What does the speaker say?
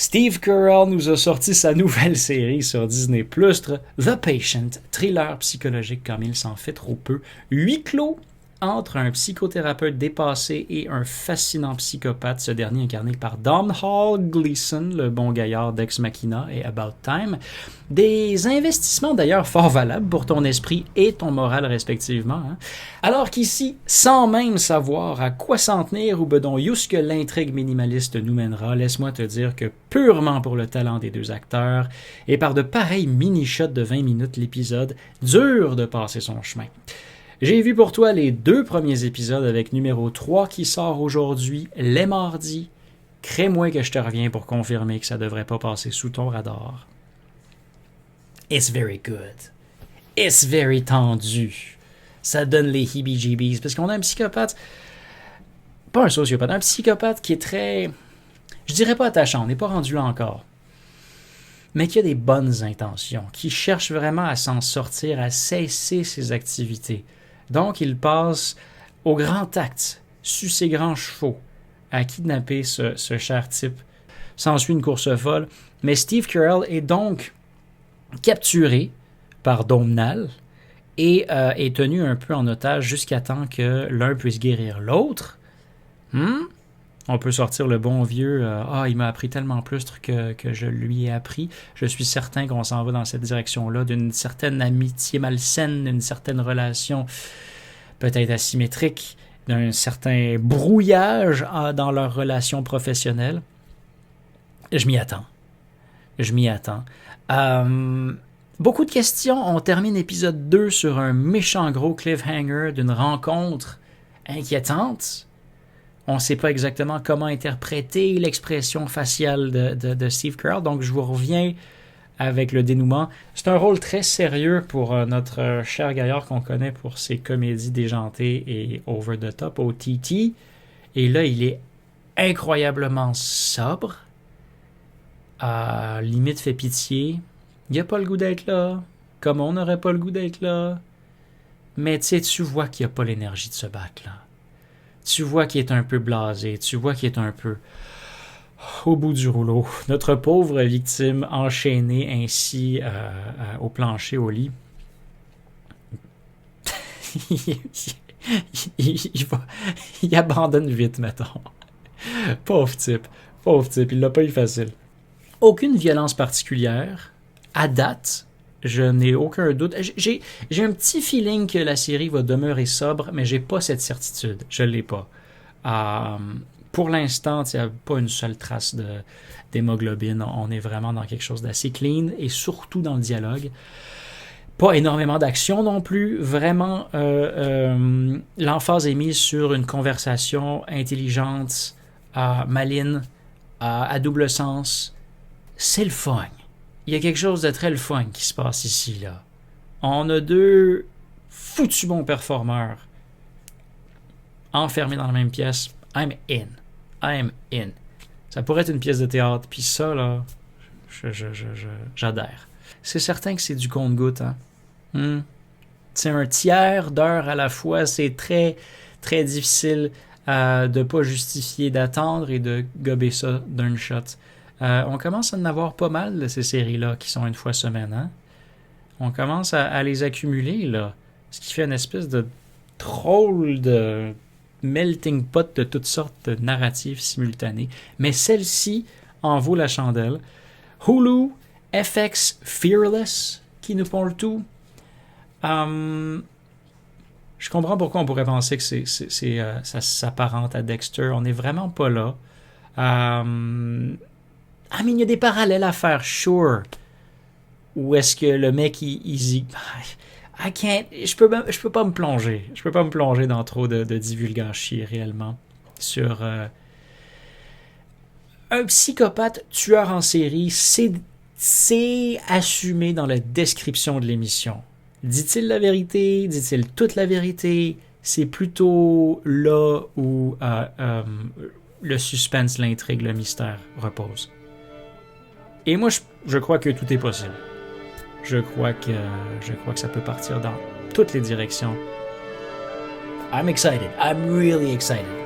Steve Carell nous a sorti sa nouvelle série sur Disney+, The Patient, thriller psychologique comme il s'en fait trop peu. Huis clos entre un psychothérapeute dépassé et un fascinant psychopathe, ce dernier incarné par Domhnall Gleeson, le bon gaillard d'Ex Machina et About Time. Des investissements d'ailleurs fort valables pour ton esprit et ton moral respectivement. Hein? Alors qu'ici, sans même savoir à quoi s'en tenir ou bedon que l'intrigue minimaliste nous mènera, laisse-moi te dire que purement pour le talent des deux acteurs et par de pareils mini-shots de 20 minutes l'épisode, dur de passer son chemin. J'ai vu pour toi les 2 premiers épisodes avec numéro 3 qui sort aujourd'hui, les mardis. Crée-moi que je te reviens pour confirmer que ça devrait pas passer sous ton radar. It's very good. It's very tendu. Ça donne les heebie-jeebies parce qu'on a un psychopathe, pas un sociopathe, un psychopathe qui est très, je dirais pas attachant, on n'est pas rendu là encore, mais qui a des bonnes intentions, qui cherche vraiment à s'en sortir, à cesser ses activités. Donc, il passe au grand acte, sur ses grands chevaux, à kidnapper ce cher type. S'ensuit une course folle, mais Steve Carell est donc capturé par Domhnall et est tenu un peu en otage jusqu'à temps que l'un puisse guérir l'autre. On peut sortir le bon vieux il m'a appris tellement plus que je lui ai appris. Je suis certain qu'on s'en va dans cette direction-là, d'une certaine amitié malsaine, d'une certaine relation peut-être asymétrique, d'un certain brouillage dans leur relation professionnelle. Je m'y attends. Beaucoup de questions. On termine épisode 2 sur un méchant gros cliffhanger d'une rencontre inquiétante. On ne sait pas exactement comment interpréter l'expression faciale de Steve Carell, donc je vous reviens avec le dénouement. C'est un rôle très sérieux pour notre cher gaillard qu'on connaît pour ses comédies déjantées et over the top, OTT. Et là, il est incroyablement sobre, limite fait pitié. Il n'a pas le goût d'être là, comme on n'aurait pas le goût d'être là. Mais tu vois qu'il n'a pas l'énergie de se battre là. Tu vois qu'il est un peu blasé, tu vois qu'il est un peu au bout du rouleau. Notre pauvre victime enchaînée ainsi au plancher, au lit. il abandonne vite, mettons. Pauvre type, il l'a pas eu facile. Aucune violence particulière. À date, je n'ai aucun doute. J'ai un petit feeling que la série va demeurer sobre, mais j'ai pas cette certitude. Je l'ai pas. Pour l'instant, il n'y a pas une seule trace d'hémoglobine. On est vraiment dans quelque chose d'assez clean et surtout dans le dialogue. Pas énormément d'action non plus. Vraiment, l'emphase est mise sur une conversation intelligente, maligne, à double sens. C'est le fun. Il y a quelque chose de très le fun qui se passe ici, là. On a 2 foutus bons performeurs enfermés dans la même pièce. I'm in. Ça pourrait être une pièce de théâtre, puis ça, là, j'adhère. C'est certain que c'est du compte-gouttes, hein. C'est un tiers d'heure à la fois, c'est très, très difficile de ne pas justifier d'attendre et de gober ça d'un shot. On commence à en avoir pas mal de ces séries-là qui sont une fois semaine, hein. On commence à les accumuler, là. Ce qui fait une espèce de drôle de melting pot de toutes sortes de narratives simultanées. Mais celle-ci en vaut la chandelle. Hulu, FX Fearless, qui nous pond le tout. Je comprends pourquoi on pourrait penser que ça s'apparente à Dexter. On n'est vraiment pas là. Mais il y a des parallèles à faire, sure. Ou est-ce que le mec, je peux pas me plonger. Je peux pas me plonger dans trop de divulgachis réellement sur un psychopathe tueur en série. C'est assumé dans la description de l'émission. Dit-il la vérité? Dit-il toute la vérité? C'est plutôt là où le suspense, l'intrigue, le mystère repose. Et moi, je crois que tout est possible. Je crois que ça peut partir dans toutes les directions. I'm excited. I'm really excited.